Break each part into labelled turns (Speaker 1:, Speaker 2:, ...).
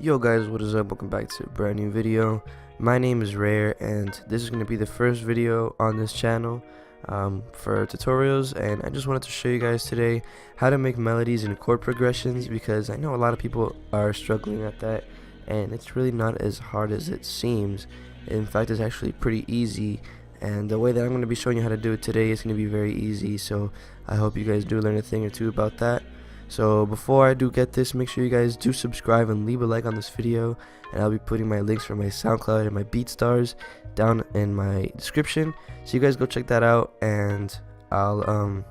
Speaker 1: Yo guys, what is up? Welcome back to a brand new video. My name is Rare and this is going to be the first video on this channel for tutorials, and I just wanted to show you guys today how to make melodies and chord progressions, because I know a lot of people are struggling at that and it's really not as hard as it seems. In fact, it's actually pretty easy, and the way that I'm going to be showing you how to do it today is going to be very easy, so I hope you guys do learn a thing or two about that. So before I do get this, make sure you guys do subscribe and leave a like on this video, and I'll be putting my links for my SoundCloud and my BeatStars down in my description, so you guys go check that out, and I'll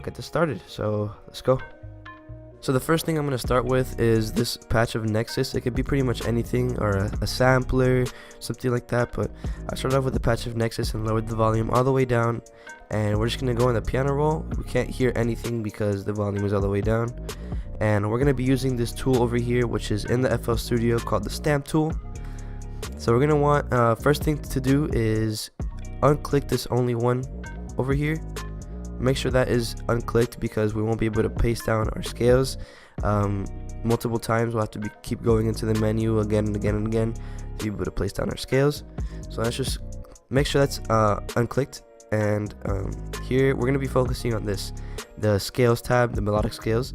Speaker 1: get this started. So let's go. So the first thing I'm going to start with is this patch of Nexus. It could be pretty much anything, or a sampler, something like that, but I started off with the patch of Nexus and lowered the volume all the way down, and we're just going to go in the piano roll. We can't hear anything because the volume is all the way down, and we're going to be using this tool over here, which is in the FL Studio, called the stamp tool. So we're going to want, first thing to do is unclick this only one over here. Make sure that is unclicked because we won't be able to paste down our scales multiple times. We'll have to keep going into the menu again and again and again to be able to place down our scales. So let's just make sure that's unclicked, and here we're going to be focusing on the scales tab, the melodic scales.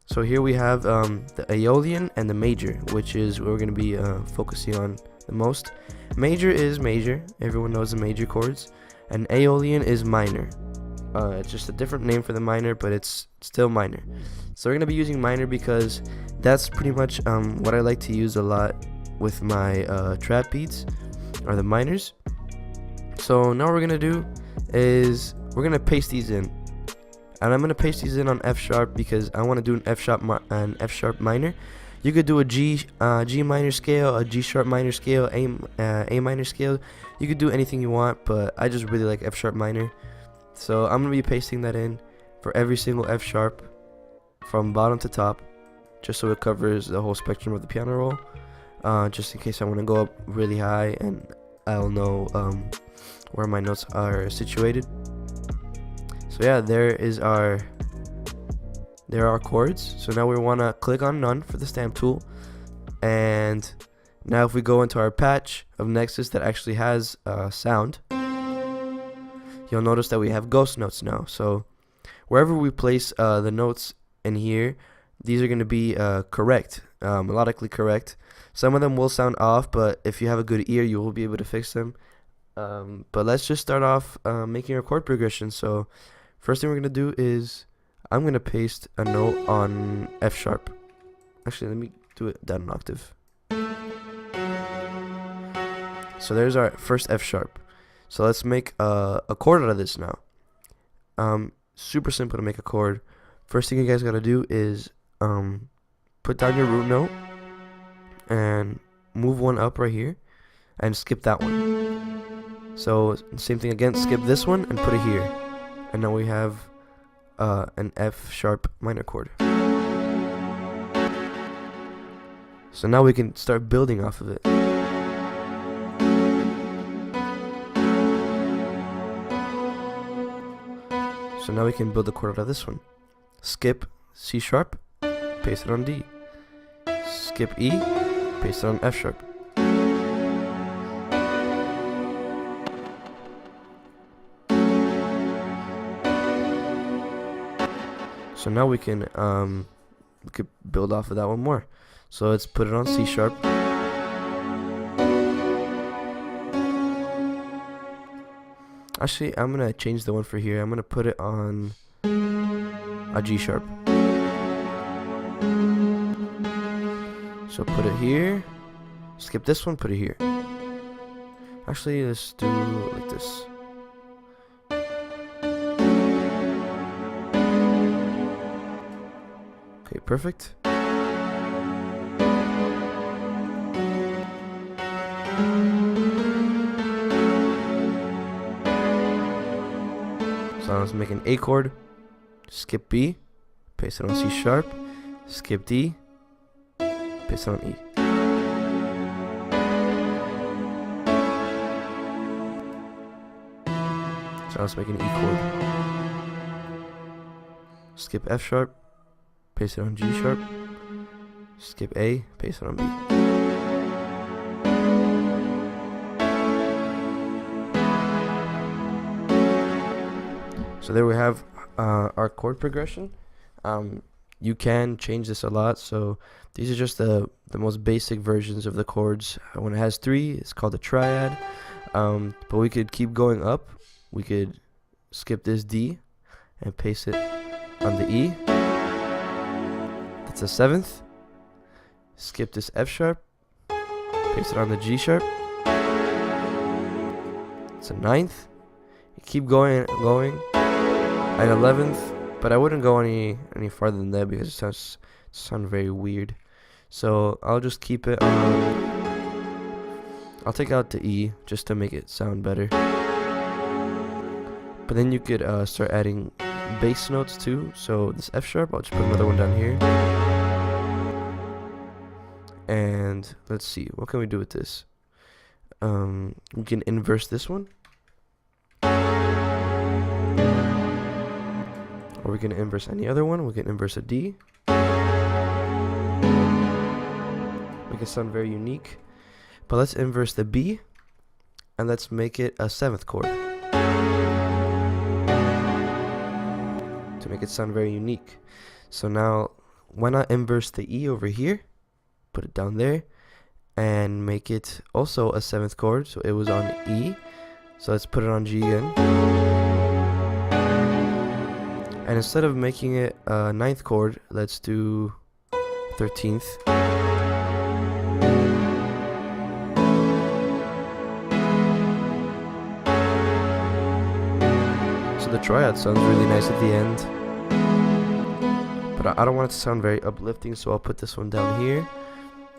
Speaker 1: So here we have the Aeolian and the major, which is what we're going to be focusing on the most. Major is major, everyone knows the major chords, and Aeolian is minor. It's just a different name for the minor, but it's still minor. So we're going to be using minor because that's pretty much what I like to use a lot with my trap beats, are the minors. So now what we're going to do is we're going to paste these in. And I'm going to paste these in on F sharp because I want to do an F sharp minor. You could do a G minor scale, a G sharp minor scale, A minor scale. You could do anything you want, but I just really like F sharp minor. So I'm going to be pasting that in for every single F sharp from bottom to top, just so it covers the whole spectrum of the piano roll, just in case I want to go up really high and I'll know where my notes are situated. So yeah, there are our chords. So now we want to click on none for the stamp tool, and now if we go into our patch of Nexus that actually has sound, you'll notice that we have ghost notes now. So wherever we place the notes in here, these are going to be correct, melodically correct. Some of them will sound off, but if you have a good ear, you will be able to fix them. But let's just start off making our chord progression. So first thing we're going to do is I'm going to paste a note on F sharp. Actually, let me do it down an octave. So there's our first F sharp. So let's make a chord out of this now. Super simple to make a chord. First thing you guys gotta do is put down your root note and move one up right here and skip that one. So same thing again, skip this one and put it here, and now we have an F sharp minor chord. So now we can start building off of it. So now we can build a chord out of this one. Skip C sharp, paste it on D. Skip E, paste it on F sharp. So now we could build off of that one more. So let's put it on C sharp. Actually, I'm going to change the one for here. I'm going to put it on a G sharp. So put it here. Skip this one, put it here. Actually, let's do it like this. Okay, perfect. So let's make an A chord, skip B, paste it on C sharp, skip D, paste it on E. So let's make an E chord, skip F sharp, paste it on G sharp, skip A, paste it on B. So there we have our chord progression. You can change this a lot, so these are just the most basic versions of the chords. When it has 3, it's called a triad. But we could keep going up. We could skip this D and paste it on the E. That's a 7th. Skip this F sharp, paste it on the G sharp. It's a 9th. You keep going, an 11th. But I wouldn't go any farther than that because it sounds very weird. So I'll just keep it on. I'll take out the E just to make it sound better. But then you could start adding bass notes too. So this F sharp, I'll just put another one down here. And let's see, what can we do with this? We can inverse this one. Or we can inverse any other one. We can inverse a D. Make it sound very unique. But let's inverse the B. And let's make it a 7th chord. To make it sound very unique. So now, why not inverse the E over here? Put it down there. And make it also a 7th chord. So it was on E. So let's put it on G again. And instead of making it a 9th chord, let's do 13th. So the triad sounds really nice at the end. But I don't want it to sound very uplifting, so I'll put this one down here.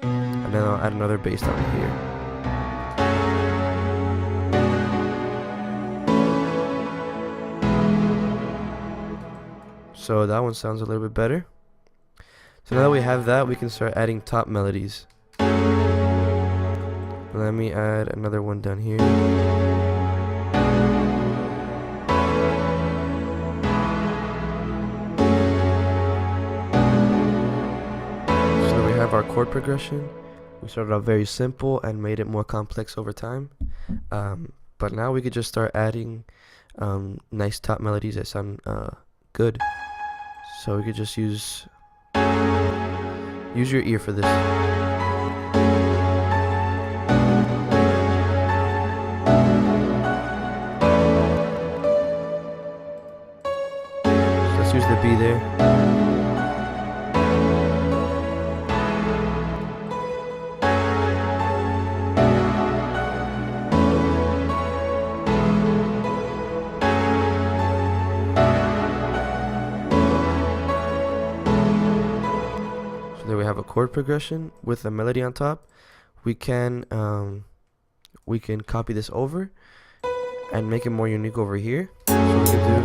Speaker 1: And then I'll add another bass down here. So that one sounds a little bit better. So now that we have that, we can start adding top melodies. Let me add another one down here. So we have our chord progression. We started off very simple and made it more complex over time. But now we could just start adding nice top melodies that sound good. So we could just use your ear for this. So let's use the B there. There we have a chord progression with a melody on top. We can copy this over and make it more unique over here. So we can do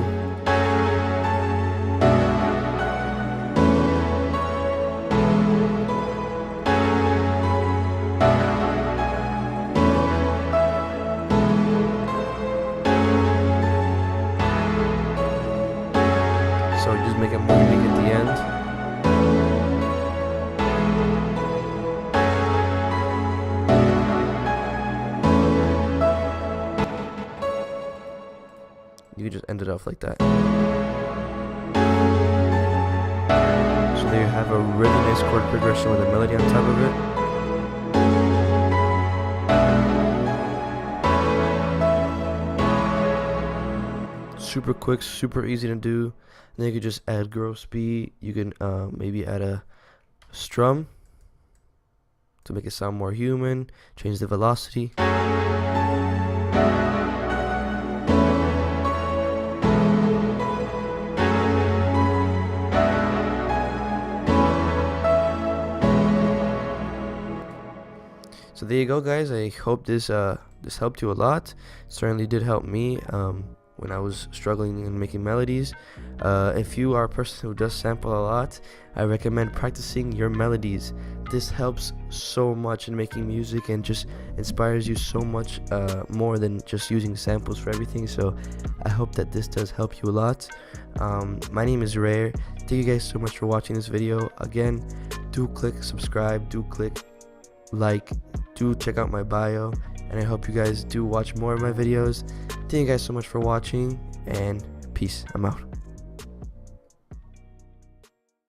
Speaker 1: so just make it more unique at the end. You can just end it off like that. So there you have a really nice chord progression with a melody on top of it. Super quick, super easy to do. And then you can just add gross beat. You can maybe add a strum to make it sound more human. Change the velocity. So there you go, guys. I hope this helped you a lot. It certainly did help me when I was struggling in making melodies. If you are a person who does sample a lot, I recommend practicing your melodies. This helps so much in making music and just inspires you so much more than just using samples for everything. So I hope that this does help you a lot. My name is Rare. Thank you guys so much for watching this video. Again, do click subscribe, do click like, do check out my bio, and I hope you guys do watch more of my videos. Thank you guys so much for watching, and peace. I'm out.